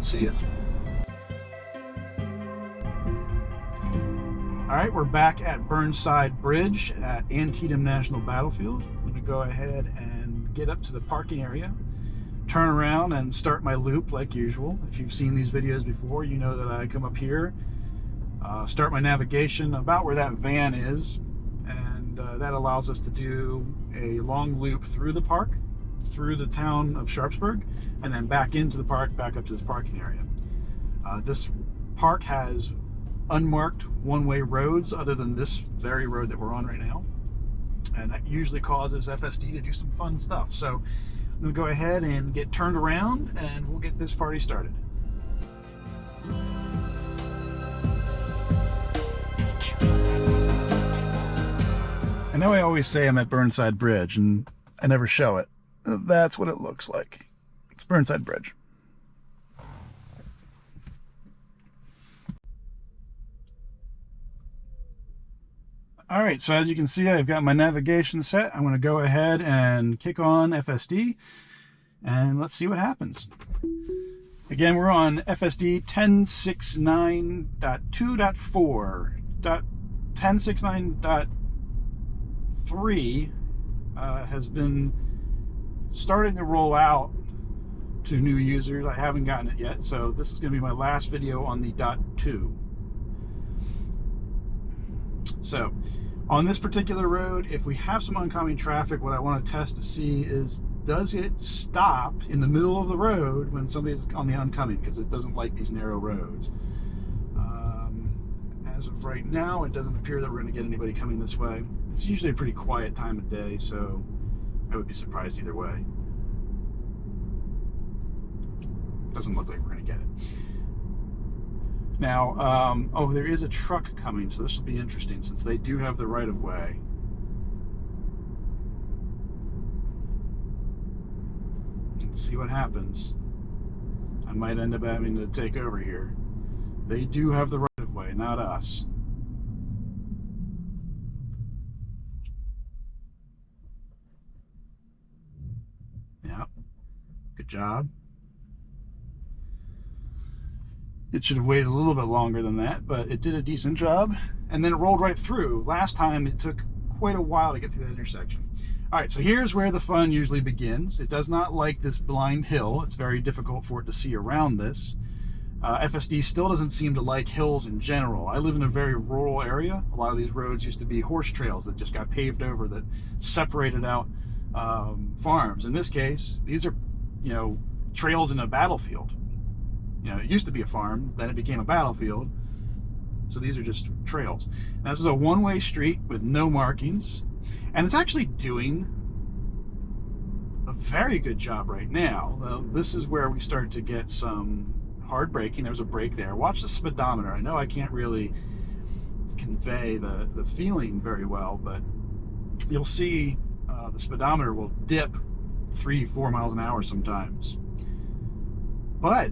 See ya. All right, we're back at Burnside Bridge at Antietam National Battlefield. I'm going to go ahead and get up to the parking area, turn around and start my loop like usual. If you've seen these videos before, you know that I come up here, start my navigation about where that van is, and that allows us to do a long loop through the park, through the town of Sharpsburg, and then back into the park, back up to this parking area. This park has unmarked one-way roads other than this very road that we're on right now, and that usually causes FSD to do some fun stuff. So I'm going to go ahead and get turned around and we'll get this party started. I know I always say I'm at Burnside Bridge and I never show it. That's what it looks like. It's Burnside Bridge. All right, so as you can see, I've got my navigation set. I'm going to go ahead and kick on FSD, and let's see what happens. Again, we're on FSD 1069.2.4. 1069.3 has been starting to roll out to new users. I haven't gotten it yet, so this is going to be my last video on the .2. So on this particular road, if we have some oncoming traffic, what I want to test to see is, does it stop in the middle of the road when somebody's on the oncoming, because it doesn't like these narrow roads. As of right now, it doesn't appear that we're going to get anybody coming this way. It's usually a pretty quiet time of day, so I would be surprised either way. Doesn't look like we're going to get it. Now, oh, there is a truck coming, so this will be interesting since they do have the right-of-way. Let's see what happens. I might end up having to take over here. They do have the right-of-way, not us. Yep. Good job. It should have waited a little bit longer than that, but it did a decent job, and then it rolled right through. Last time it took quite a while to get through that intersection. All right, so here's where the fun usually begins. It does not like this blind hill. It's very difficult for it to see around this. FSD still doesn't seem to like hills in general. I live in a very rural area. A lot of these roads used to be horse trails that just got paved over, that separated out farms. In this case, these are, trails in a battlefield. It used to be a farm, then it became a battlefield. So these are just trails. Now, this is a one-way street with no markings, and it's actually doing a very good job right now. This is where we start to get some hard braking. There's a brake there. Watch the speedometer. I know I can't really convey the feeling very well, but you'll see the speedometer will dip 3-4 miles an hour sometimes. But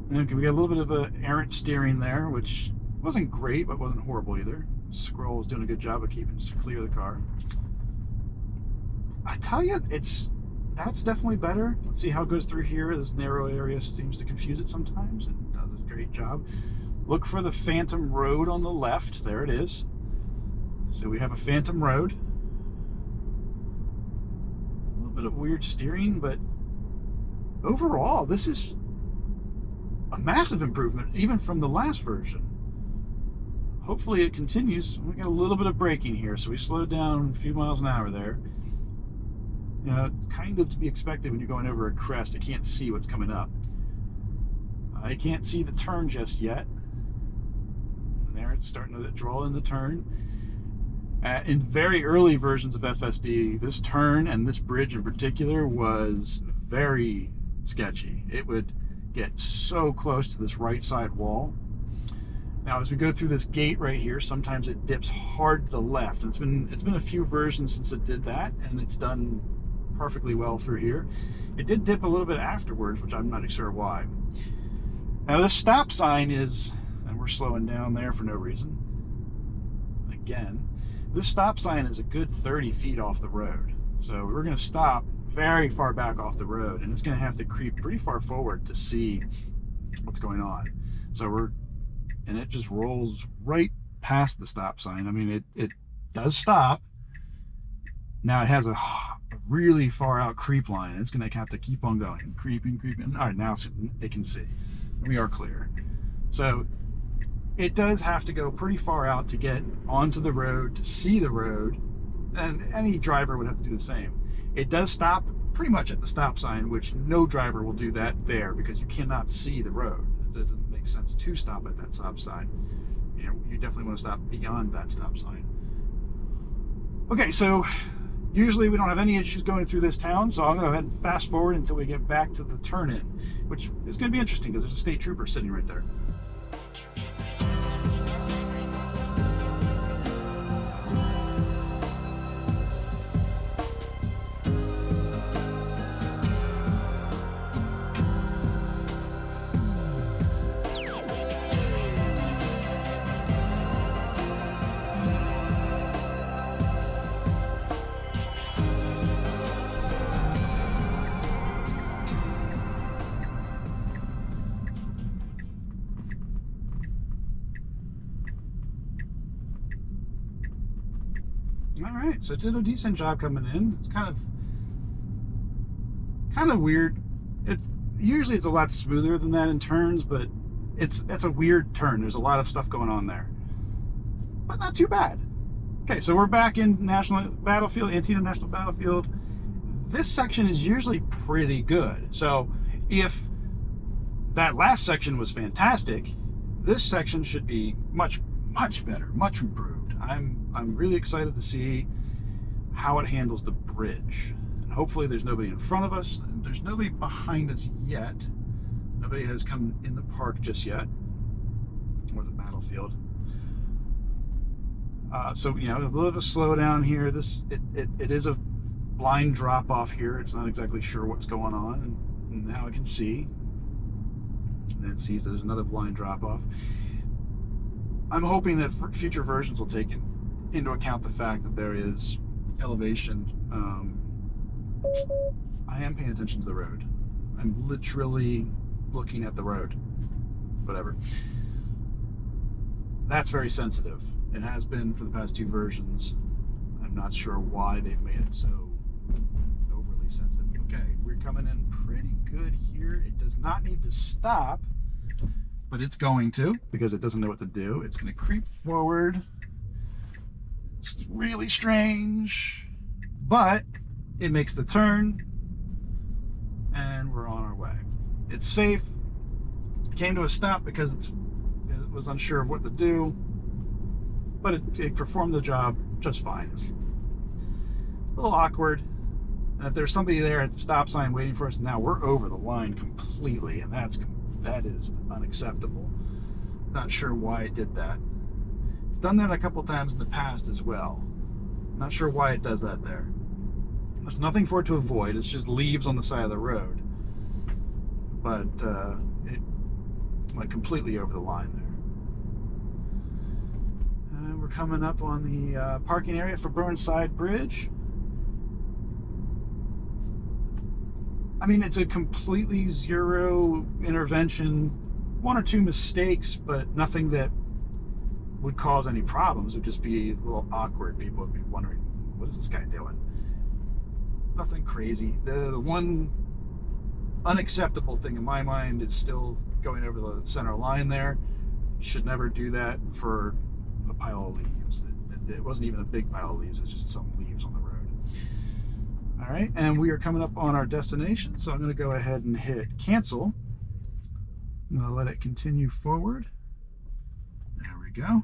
we got a little bit of an errant steering there, which wasn't great, but wasn't horrible either. Scroll is doing a good job of keeping clear of the car. I tell you, that's definitely better. Let's see how it goes through here. This narrow area seems to confuse it sometimes. It does a great job. Look for the phantom road on the left. There it is. So we have a phantom road. A little bit of weird steering, but overall, this is a massive improvement, even from the last version. Hopefully it continues. We got a little bit of braking here, so we slowed down a few miles an hour there. Kind of to be expected when you're going over a crest. I can't see what's coming up. I can't see the turn just yet. And there it's starting to draw in the turn. In very early versions of FSD, this turn and this bridge in particular was very sketchy. It would get so close to this right side wall. Now, as we go through this gate right here, sometimes it dips hard to the left. And it's been a few versions since it did that, and it's done perfectly well through here. It did dip a little bit afterwards, which I'm not sure why. Now, this stop sign is, and we're slowing down there for no reason. Again, this stop sign is a good 30 feet off the road. So we're going to stop very far back off the road, and it's going to have to creep pretty far forward to see what's going on. So and it just rolls right past the stop sign. I mean, it does stop. Now it has a really far out creep line. It's going to have to keep on going, creeping. All right, now it can see. We are clear. So it does have to go pretty far out to get onto the road, to see the road, and any driver would have to do the same. It does stop pretty much at the stop sign, which no driver will do that there because you cannot see the road. It doesn't make sense to stop at that stop sign. You know, you definitely want to stop beyond that stop sign. Okay, so usually we don't have any issues going through this town, so I'm going to go ahead and fast forward until we get back to the turn-in, which is going to be interesting because there's a state trooper sitting right there. All right, so it did a decent job coming in. It's kind of weird. Usually it's a lot smoother than that in turns, but it's a weird turn. There's a lot of stuff going on there, but not too bad. Okay, so we're back in National Battlefield, Antietam National Battlefield. This section is usually pretty good. So if that last section was fantastic, this section should be much better, much improved. I'm really excited to see how it handles the bridge. And hopefully there's nobody in front of us. There's nobody behind us yet. Nobody has come in the park just yet, or the battlefield. So, you know, a little bit of a slowdown here. It is a blind drop off here. It's not exactly sure what's going on, and now it can see. And it sees there's another blind drop off. I'm hoping that future versions will take into account the fact that there is elevation. I am paying attention to the road. I'm literally looking at the road. Whatever. That's very sensitive. It has been for the past two versions. I'm not sure why they've made it so overly sensitive. Okay, we're coming in pretty good here. It does not need to stop, but it's going to, because it doesn't know what to do. It's going to creep forward. It's really strange, but it makes the turn, and we're on our way. It's safe. It came to a stop because it was unsure of what to do, but it performed the job just fine. It's a little awkward, and if there's somebody there at the stop sign waiting for us, now we're over the line completely, and that is unacceptable. Not sure why it did that. It's done that a couple times in the past as well. Not sure why it does that there. There's nothing for it to avoid. It's just leaves on the side of the road. But it went completely over the line there. And we're coming up on the parking area for Burnside Bridge. I mean, it's a completely zero intervention, one or two mistakes, but nothing that would cause any problems. It would just be a little awkward. People would be wondering, what is this guy doing? Nothing crazy. The one unacceptable thing in my mind is still going over the center line there. Should never do that for a pile of leaves. It wasn't even a big pile of leaves, it was just some leaves on the road. All right, and we are coming up on our destination, so I'm going to go ahead and hit cancel. I'm going to let it continue forward. There we go.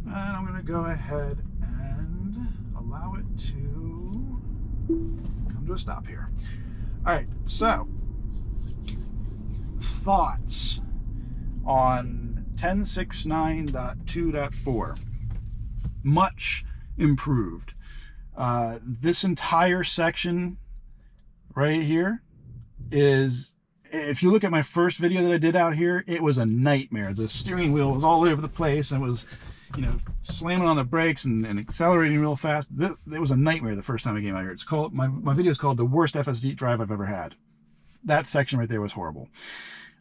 And I'm going to go ahead and allow it to come to a stop here. All right, so thoughts on 1069.2.4. Much improved. This entire section right here is, if you look at my first video that I did out here, it was a nightmare. The steering wheel was all over the place, and you know, slamming on the brakes and accelerating real fast. It was a nightmare the first time I came out here. It's called, my video is called The Worst FSD Drive I've Ever Had. That section right there was horrible.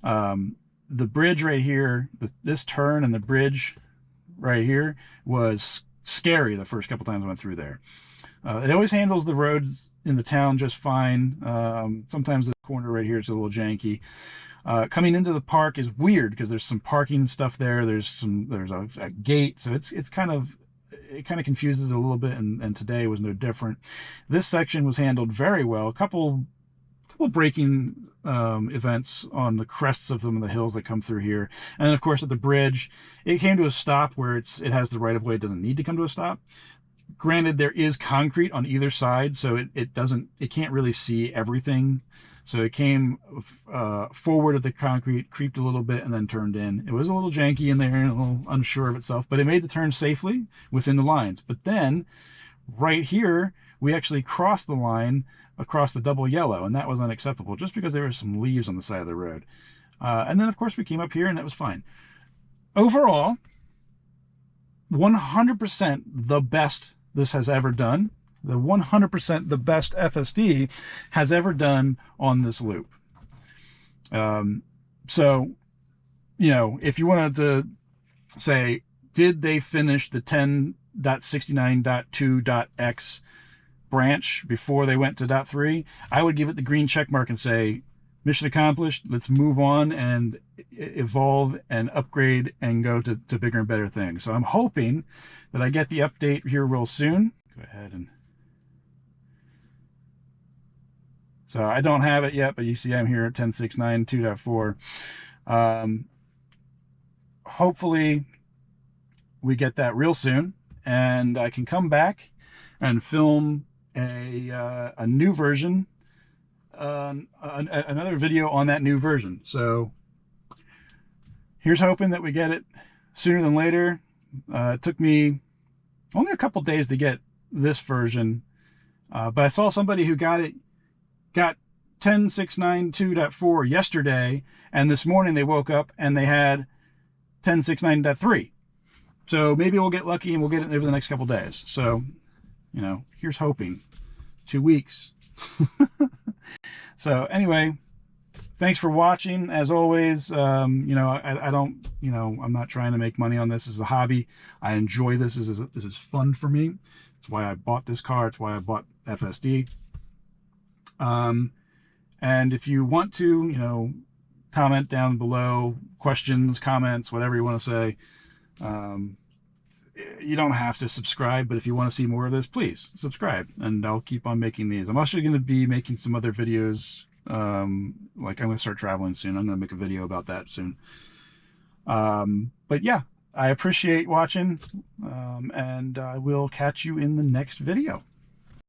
The bridge right here, this turn and the bridge right here was scary the first couple times I went through there. It always handles the roads in the town just fine. Sometimes the corner right here is a little janky. Coming into the park is weird because there's some parking stuff there. There's a gate, so it kind of confuses it a little bit, and today was no different. This section was handled very well. A couple braking events on the crests of some of the hills that come through here, and then of course at the bridge it came to a stop where it has the right of way. It doesn't need to come to a stop. Granted, there is concrete on either side, so it can't really see everything. So it came forward of the concrete, creeped a little bit, and then turned in. It was a little janky in there, a little unsure of itself, but it made the turn safely within the lines. But then right here, we actually crossed the line across the double yellow, and that was unacceptable just because there were some leaves on the side of the road. And then of course we came up here and it was fine. Overall, 100% the best this has ever done. The 100% the best FSD has ever done on this loop. So, you know, if you wanted to say, did they finish the 10.69.2.x branch before they went to .3, I would give it the green check mark and say, mission accomplished. Let's move on and evolve and upgrade and go to bigger and better things. So I'm hoping that I get the update here real soon. Go ahead and... So I don't have it yet, but you see I'm here at 10.6.9.2.4. Hopefully we get that real soon, and I can come back and film a new version, another video on that new version. So here's hoping that we get it sooner than later. It took me only a couple days to get this version, but I saw somebody who got 10.6.9.2.4 yesterday, and this morning they woke up and they had 10.6.9.3. So maybe we'll get lucky and we'll get it over the next couple days. So, you know, here's hoping. 2 weeks. So anyway, thanks for watching. As always, you know, I don't, you know, I'm not trying to make money on this. As a hobby. I enjoy this. This is fun for me. It's why I bought this car. It's why I bought FSD. And if you want to, you know, comment down below, questions, comments, whatever you want to say. You don't have to subscribe, but if you want to see more of this, please subscribe, and I'll keep on making these. I'm actually going to be making some other videos. Like I'm going to start traveling soon. I'm going to make a video about that soon. But yeah, I appreciate watching, and I will catch you in the next video.